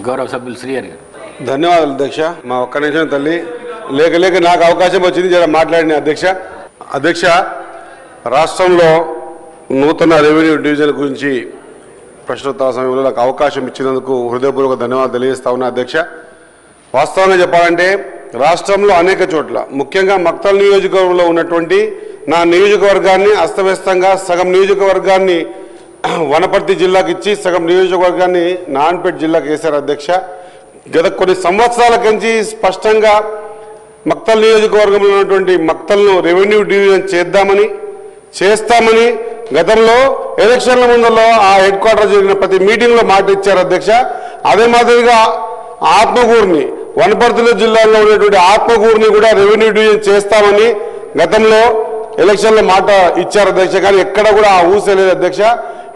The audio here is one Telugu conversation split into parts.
గౌరవ సభ్యులు శ్రీహరి గారు. ధన్యవాదాలు అధ్యక్ష. మా ఒక్క నిమిషం తల్లి లేక నాకు అవకాశం వచ్చింది జర మాట్లాడిన అధ్యక్ష రాష్ట్రంలో నూతన రెవెన్యూ డివిజన్ గురించి ప్రశ్నోత్తర సమయంలో నాకు అవకాశం ఇచ్చినందుకు హృదయపూర్వక ధన్యవాదాలు తెలియజేస్తా ఉన్నా అధ్యక్ష. వాస్తవంగా చెప్పాలంటే రాష్ట్రంలో అనేక చోట్ల ముఖ్యంగా మక్తల్ నియోజకవర్గంలో ఉన్నటువంటి నా నియోజకవర్గాన్ని అస్తవ్యస్తంగా సగం నియోజకవర్గాన్ని వనపర్తి జిల్లాకి ఇచ్చి సగం నియోజకవర్గాన్ని నాన్పేట్ జిల్లాకి వేశారు అధ్యక్ష. గత కొన్ని సంవత్సరాల నుంచి స్పష్టంగా మక్తల్ నియోజకవర్గంలో ఉన్నటువంటి మక్తల్ను రెవెన్యూ డివిజన్ చేస్తామని గతంలో ఎలక్షన్ల ముందులో ఆ హెడ్ క్వార్టర్ జరిగిన ప్రతి మీటింగ్లో మాట ఇచ్చారు అధ్యక్ష. అదే మాదిరిగా ఆత్మకూరుని వనపర్తి జిల్లాలో ఉన్నటువంటి ఆత్మకూరుని కూడా రెవెన్యూ డివిజన్ చేస్తామని గతంలో ఎలక్షన్లో మాట ఇచ్చారు అధ్యక్ష. కానీ ఎక్కడ కూడా ఆ ఊసేలేదు అధ్యక్ష.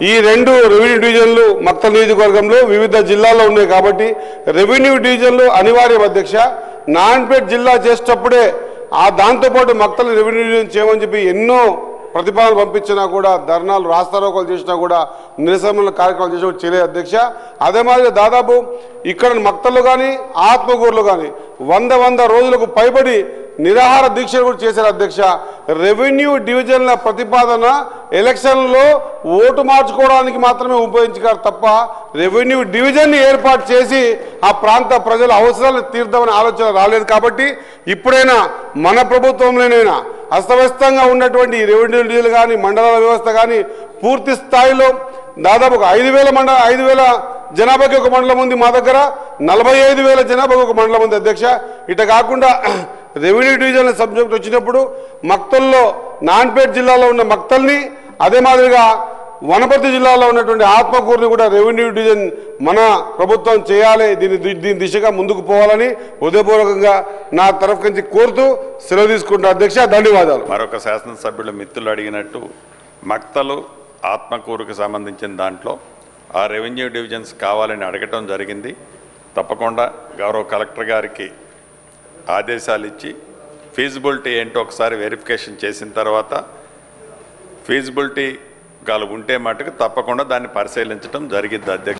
ఈ రెండు రెవెన్యూ డివిజన్లు మక్తల్ నియోజకవర్గంలో వివిధ జిల్లాల్లో ఉన్నాయి కాబట్టి రెవెన్యూ డివిజన్లు అనివార్యం అధ్యక్ష. నాన్పేట్ జిల్లా చేసేటప్పుడే దాంతోపాటు మక్తల్ రెవెన్యూ డివిజన్ చేయమని చెప్పి ఎన్నో ప్రతిపాదనలు పంపించినా కూడా ధర్నాలు రాస్తారోకోలు చేసినా కూడా నిరసనల కార్యక్రమాలు చేసినా కూడా చేయలేదు అధ్యక్ష. అదే మాదిరిగా దాదాపు ఇక్కడ మక్తల్లో కానీ ఆత్మకూరులో కానీ 100 రోజులకు పైబడి నిరాహార దీక్షలు కూడా చేశారు అధ్యక్ష. రెవెన్యూ డివిజన్ల ప్రతిపాదన ఎలక్షన్లో ఓటు మార్చుకోవడానికి మాత్రమే ఉపయోగించారు తప్ప రెవెన్యూ డివిజన్ని ఏర్పాటు చేసి ఆ ప్రాంత ప్రజల అవసరాలను తీర్దామనే ఆలోచన రాలేదు. కాబట్టి ఇప్పుడైనా మన ప్రభుత్వంలోనైనా అస్తవ్యస్తంగా ఉన్నటువంటి రెవెన్యూ డివిజన్లు కానీ మండలాల వ్యవస్థ కానీ పూర్తి స్థాయిలో దాదాపు 5,000 జనాభాకి ఒక మండలం ఉంది. మా దగ్గర 45,000 జనాభాకి ఒక మండలం ఉంది అధ్యక్ష. ఇట కాకుండా రెవెన్యూ డివిజన్ సబ్జెక్ట్ వచ్చినప్పుడు మక్తల్లో నాన్పేట్ జిల్లాలో ఉన్న మక్తల్ని అదే మాదిరిగా వనపర్తి జిల్లాలో ఉన్నటువంటి ఆత్మకూరుని కూడా రెవెన్యూ డివిజన్ మన ప్రభుత్వం చేయాలి, దీని దిశగా ముందుకు పోవాలని హృదయపూర్వకంగా నా తరఫు నుంచి కోరుతూ సెలవు తీసుకుంటా అధ్యక్ష. ధన్యవాదాలు. మరొక శాసనసభ్యుల మిత్రులు అడిగినట్టు మక్తలు ఆత్మకూరుకు సంబంధించిన దాంట్లో ఆ రెవెన్యూ డివిజన్స్ కావాలని అడగటం జరిగింది. తప్పకుండా గౌరవ కలెక్టర్ గారికి ఆదేశాలు ఇచ్చి ఫీజిబిలిటీ ఏంటో ఒకసారి వెరిఫికేషన్ చేసిన తర్వాత ఫీజిబిలిటీ ఉంటే మటుకు తప్పకుండా దాన్ని పరిశీలించడం జరిగింది అధ్యక్ష.